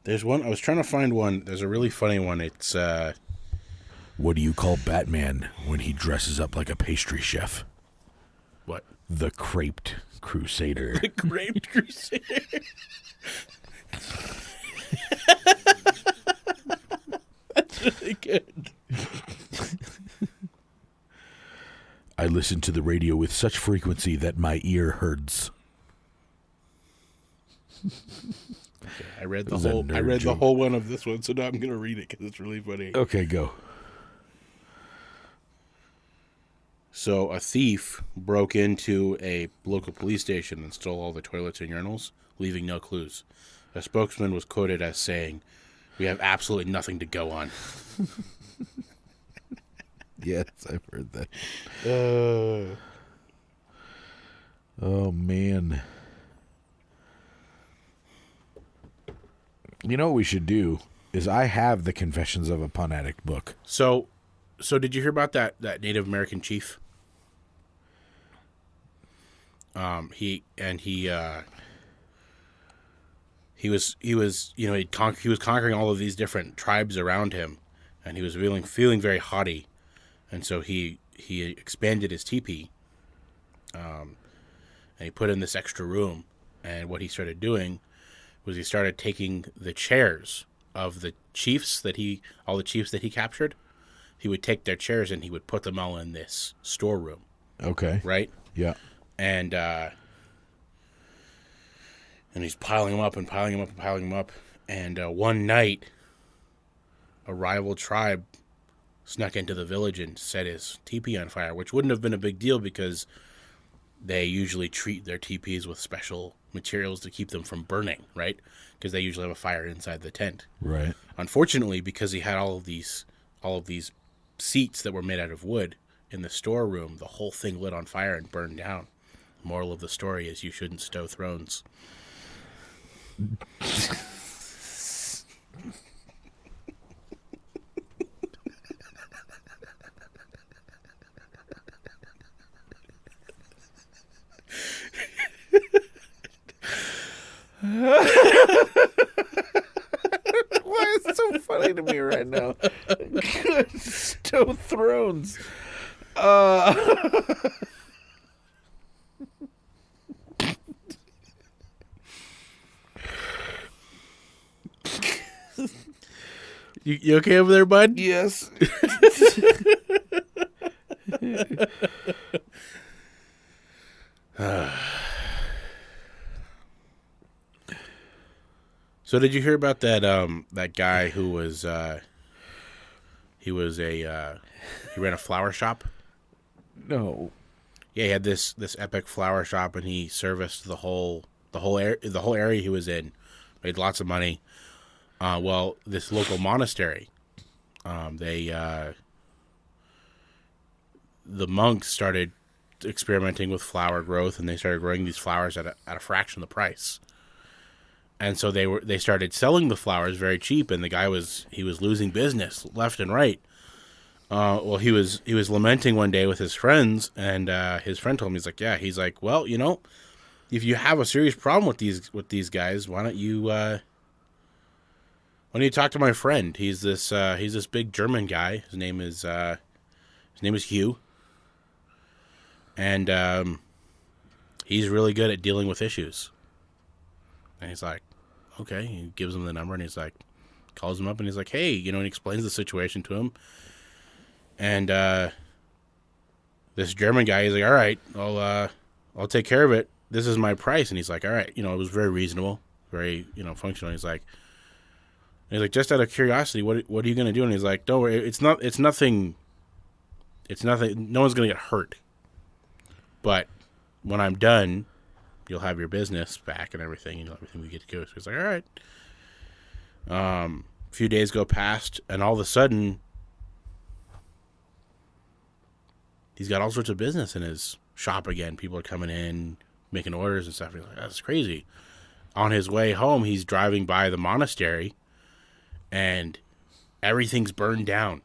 There's one. I was trying to find one. There's a really funny one. It's What do you call Batman when he dresses up like a pastry chef? what? The Creped Crusader. The Great Crusader. That's really good. I listen to the radio with such frequency that my ear hurts. I read the That was a whole. I nerd read joke. the whole one of this one, so now I'm gonna read it because it's really funny. Okay, go. So a thief broke into a local police station and stole all the toilets and urinals, leaving no clues. A spokesman was quoted as saying, "We have absolutely nothing to go on." Yes, I've heard that. Oh, man. You know what we should do is I have the Confessions of a Pun Addict book. So did you hear about that Native American chief? He was he was conquering all of these different tribes around him, and he was feeling very haughty, and so he expanded his teepee, and he put in this extra room, and what he started doing was he started taking the chairs of the chiefs all the chiefs that he captured. He would take their chairs and he would put them all in this storeroom, Okay. right? Yeah. And he's piling them up and piling them up and piling them up. And one night, a rival tribe snuck into the village and set his teepee on fire, which wouldn't have been a big deal because they usually treat their teepees with special materials to keep them from burning, right? Because they usually have a fire inside the tent. Right. Unfortunately, because he had all of these seats that were made out of wood in the storeroom, the whole thing lit on fire and burned down. Moral of the story is you shouldn't stow thrones. Why is it so funny to me right now? Stow thrones. You okay over there, bud? Yes. So did you hear about that that guy who was he ran a flower shop? No. Yeah, he had this epic flower shop, and he serviced the whole area he was in. Made lots of money. Well, this local monastery, the monks started experimenting with flower growth, and they started growing these flowers at a fraction of the price. And so they started selling the flowers very cheap, and the guy was losing business left and right. Well, he was lamenting one day with his friends, and his friend told him, he's like, well, if you have a serious problem with these guys, why don't you talk to my friend? He's this big German guy. His name is His name is Hugh. And he's really good at dealing with issues. And he's like, okay. He gives him the number, and he's like, calls him up, and he's like, hey, and he explains the situation to him. And this German guy, he's like, all right, I'll take care of it. This is my price. And he's like, all right. It was very reasonable, very, functional. He's like, just out of curiosity, what are you going to do? And he's like, don't worry, it's nothing. No one's going to get hurt. But when I'm done, you'll have your business back and everything, everything we get to go. So he's like, all right. A few days go past, and all of a sudden, he's got all sorts of business in his shop again. People are coming in, making orders and stuff. He's like, that's crazy. On his way home, he's driving by the monastery, and everything's burned down.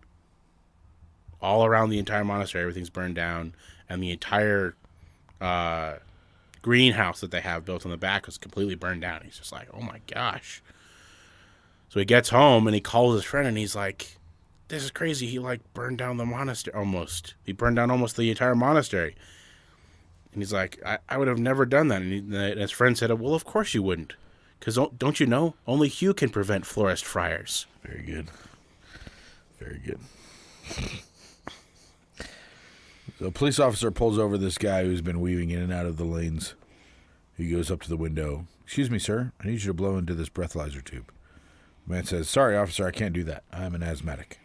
All around the entire monastery, everything's burned down, and the entire greenhouse that they have built on the back was completely burned down. He's just like, oh my gosh. So he gets home, and he calls his friend, and he's like, this is crazy. He burned down the monastery almost. He burned down almost the entire monastery. And he's like, I would have never done that. And his friend said, well, of course you wouldn't. Because don't you know, only Hugh can prevent forest fires. Very good. Very good. So a police officer pulls over this guy who's been weaving in and out of the lanes. He goes up to the window. Excuse me, sir. I need you to blow into this breathalyzer tube. The man says, sorry, officer, I can't do that. I'm an asthmatic.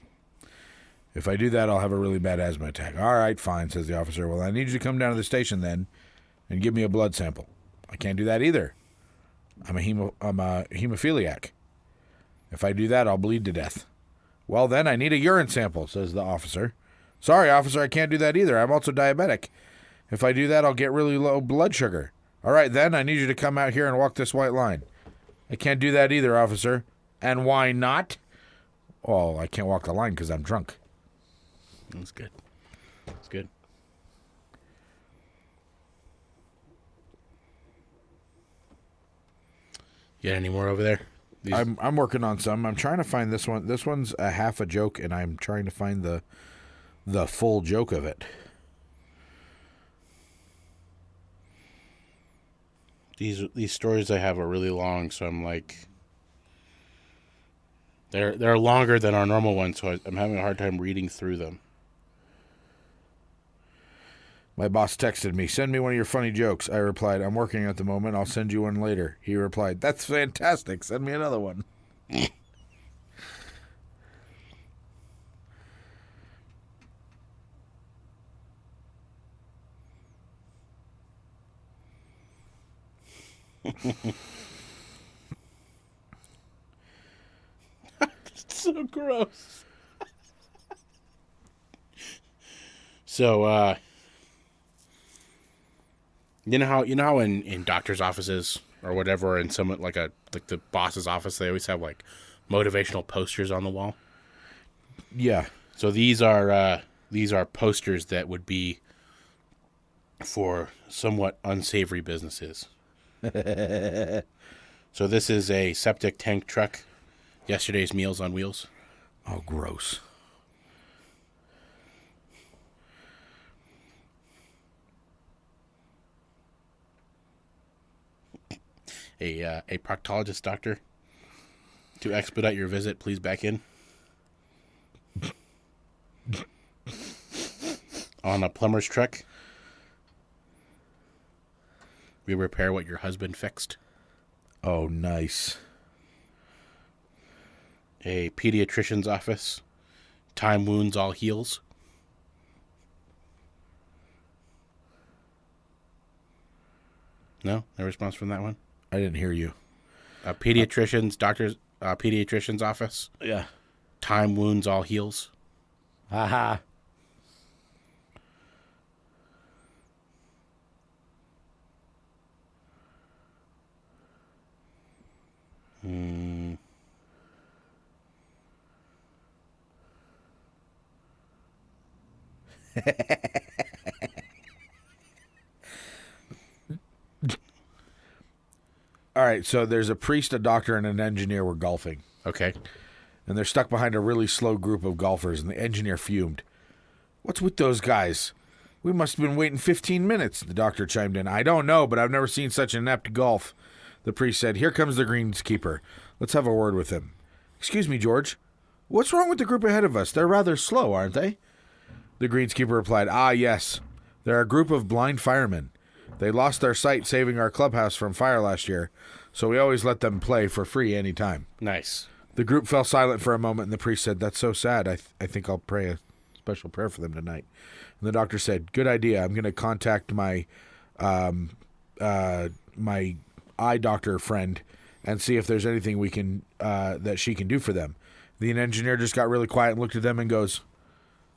If I do that, I'll have a really bad asthma attack. All right, fine, says the officer. Well, I need you to come down to the station then and give me a blood sample. I can't do that either. I'm a hemophiliac. If I do that, I'll bleed to death. Well, then I need a urine sample, says the officer. Sorry, officer, I can't do that either. I'm also diabetic. If I do that, I'll get really low blood sugar. All right, then I need you to come out here and walk this white line. I can't do that either, officer. And why not? Well, I can't walk the line because I'm drunk. That's good. That's good. You got any more over there? I'm working on some. I'm trying to find this one. This one's a half a joke, and I'm trying to find the full joke of it. These stories I have are really long, so I'm like, they're longer than our normal ones, so I'm having a hard time reading through them. My boss texted me, send me one of your funny jokes. I replied, I'm working at the moment. I'll send you one later. He replied, that's fantastic. Send me another one. It's so gross. So, you know how in doctors' offices or whatever, in some like the boss's office, they always have motivational posters on the wall. Yeah. So these are posters that would be for somewhat unsavory businesses. So this is a septic tank truck. Yesterday's Meals on Wheels. Oh, gross. A proctologist doctor. To expedite your visit, please back in. On a plumber's truck. We repair what your husband fixed. Oh, nice. A pediatrician's office. Time wounds all heals. No response from that one. I didn't hear you. A pediatrician's pediatrician's office. Yeah. Time wounds all heals. Haha. All right, so there's a priest, a doctor, and an engineer were golfing. Okay. And they're stuck behind a really slow group of golfers, and the engineer fumed. What's with those guys? We must have been waiting 15 minutes, the doctor chimed in. I don't know, but I've never seen such inept golf. The priest said, here comes the greenskeeper. Let's have a word with him. Excuse me, George. What's wrong with the group ahead of us? They're rather slow, aren't they? The greenskeeper replied, yes. They're a group of blind firemen. They lost their sight saving our clubhouse from fire last year, so we always let them play for free any time. Nice. The group fell silent for a moment, and the priest said, that's so sad. I think I'll pray a special prayer for them tonight. And the doctor said, good idea. I'm going to contact my my eye doctor friend and see if there's anything we can that she can do for them. The engineer just got really quiet and looked at them and goes,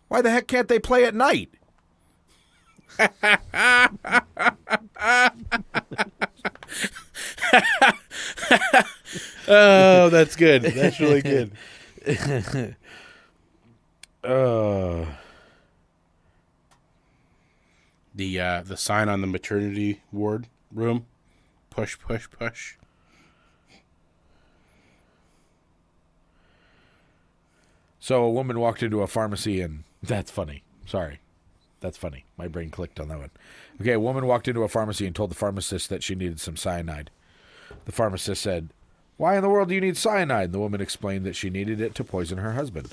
why the heck can't they play at night? Oh, that's good. That's really good. The sign on the maternity ward room. Push, push, push. So a woman walked into a pharmacy and... That's funny. Sorry. That's funny. My brain clicked on that one. Okay, a woman walked into a pharmacy and told the pharmacist that she needed some cyanide. The pharmacist said, why in the world do you need cyanide? And the woman explained that she needed it to poison her husband.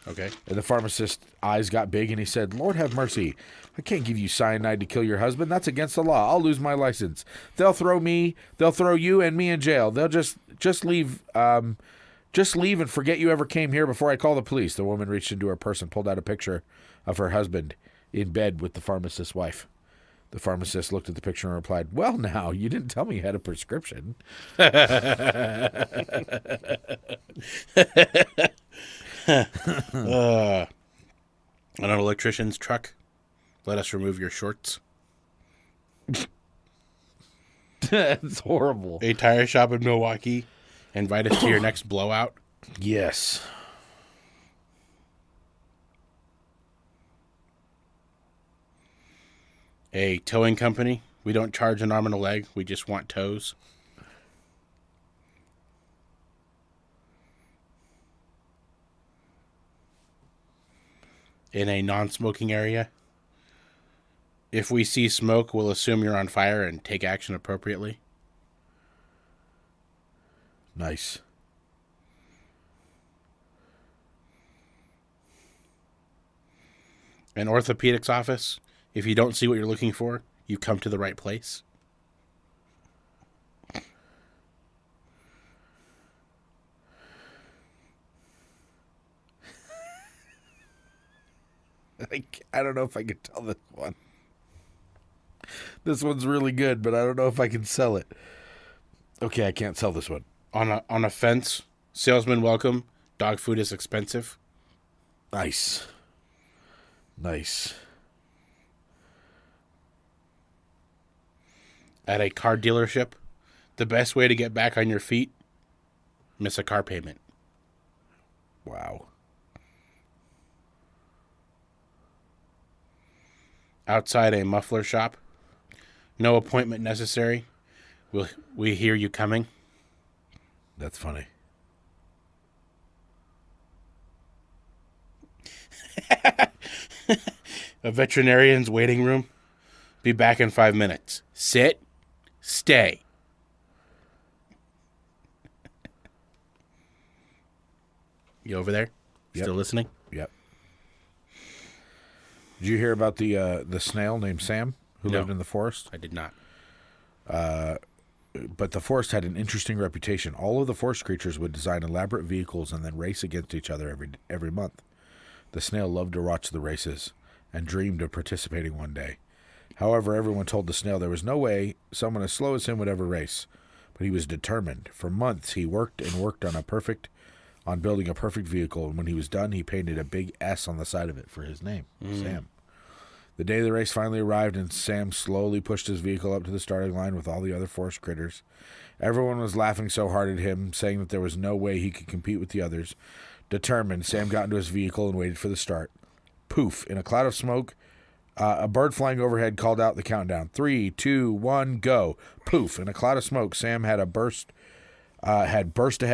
Okay. And the pharmacist's eyes got big and he said, Lord have mercy. I can't give you cyanide to kill your husband. That's against the law. I'll lose my license. They'll throw you and me in jail. They'll just leave and forget you ever came here before I call the police. The woman reached into her purse and pulled out a picture of her husband in bed with the pharmacist's wife. The pharmacist looked at the picture and replied, well, now, you didn't tell me you had a prescription. On an electrician's truck, let us remove your shorts. That's horrible. A tire shop in Milwaukee, invite us to your next blowout. Yes. A towing company, we don't charge an arm and a leg, we just want toes. In a non-smoking area, if we see smoke, we'll assume you're on fire and take action appropriately. Nice. An orthopedics office, if you don't see what you're looking for, you come to the right place. I don't know if I can tell this one. This one's really good, but I don't know if I can sell it. Okay, I can't sell this one. On a fence, salesman welcome, dog food is expensive. Nice. Nice. At a car dealership, the best way to get back on your feet, miss a car payment. Wow. Outside a muffler shop, no appointment necessary. We hear you coming. That's funny. A veterinarian's waiting room. Be back in 5 minutes. Sit. Stay. You over there? Yep. Still listening? Yep. Did you hear about the snail named Sam who No. lived in the forest? I did not. But the forest had an interesting reputation. All of the forest creatures would design elaborate vehicles and then race against each other every month. The snail loved to watch the races and dreamed of participating one day. However, everyone told the snail there was no way someone as slow as him would ever race. But he was determined. For months, he worked and worked on building a perfect vehicle, and when he was done, he painted a big S on the side of it for his name, Sam. The day the race finally arrived and Sam slowly pushed his vehicle up to the starting line with all the other forest critters. Everyone was laughing so hard at him, saying that there was no way he could compete with the others. Determined, Sam got into his vehicle and waited for the start. Poof! In a cloud of smoke, a bird flying overhead called out the countdown. 3, 2, 1, go! Poof! In a cloud of smoke, Sam had burst ahead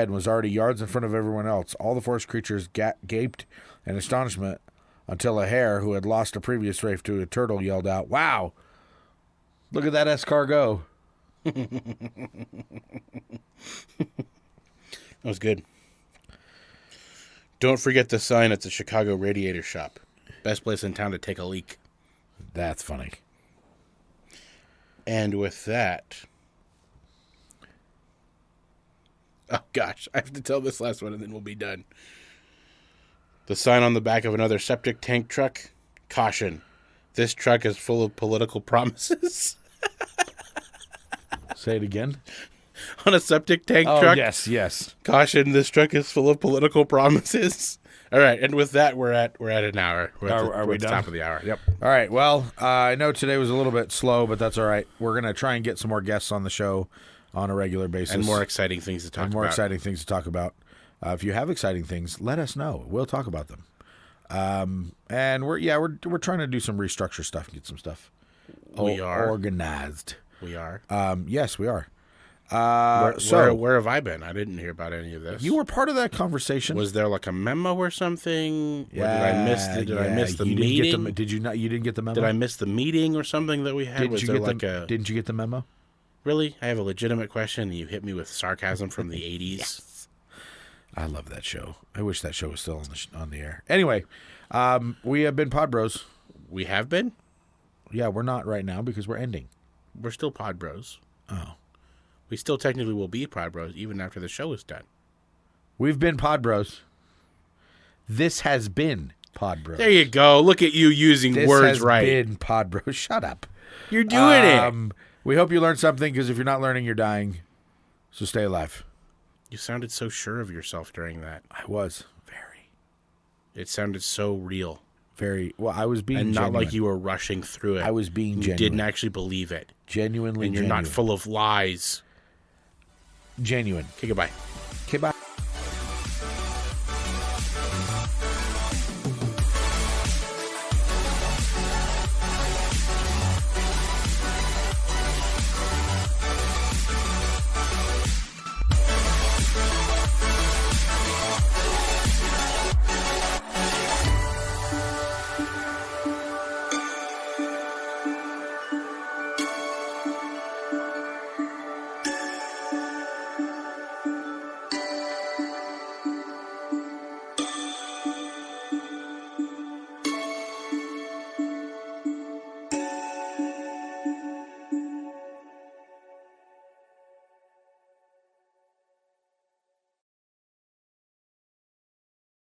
and was already yards in front of everyone else. All the forest creatures gaped in astonishment until a hare who had lost a previous race to a turtle yelled out, "Wow, look at that escargot." That was good. Don't forget the sign at the Chicago Radiator Shop. Best place in town to take a leak. That's funny. And with that... Oh, gosh. I have to tell this last one and then we'll be done. The sign on the back of another septic tank truck. Caution. This truck is full of political promises. Say it again. On a septic tank Oh, truck. yes. Caution, this truck is full of political promises. All right, and with that, we're at an hour. Are we at the done? top of the hour. Yep. All right. Well, I know today was a little bit slow, but that's all right. We're going to try and get some more guests on the show on a regular basis. And more exciting things to talk about. If you have exciting things, let us know. We'll talk about them. And we're trying to do some restructure stuff and get some stuff organized. We are. Yes, we are. Where have I been? I didn't hear about any of this. You were part of that conversation. Was there like a memo or something? Yeah. Or did I miss the meeting? Did you not? You didn't get the memo? Did I miss the meeting or something that we had? Didn't you get the memo? Really? I have a legitimate question and you hit me with sarcasm from the 80s. Yes. I love that show. I wish that show was still on the air. Anyway, we have been PodBros. We have been? Yeah, we're not right now because we're ending. We're still PodBros. Oh. We still technically will be PodBros even after the show is done. We've been PodBros. This has been PodBros. There you go. Look at you using words right. This has been PodBros. Shut up. You're doing it. We hope you learned something because if you're not learning, you're dying. So stay alive. You sounded so sure of yourself during that. I was. Very. It sounded so real. Very. Well, I was being and genuine. not like you were rushing through it. I was being you genuine. didn't actually believe it. Genuinely and you're genuine. not full of lies. Genuine. Okay, goodbye. Okay, bye.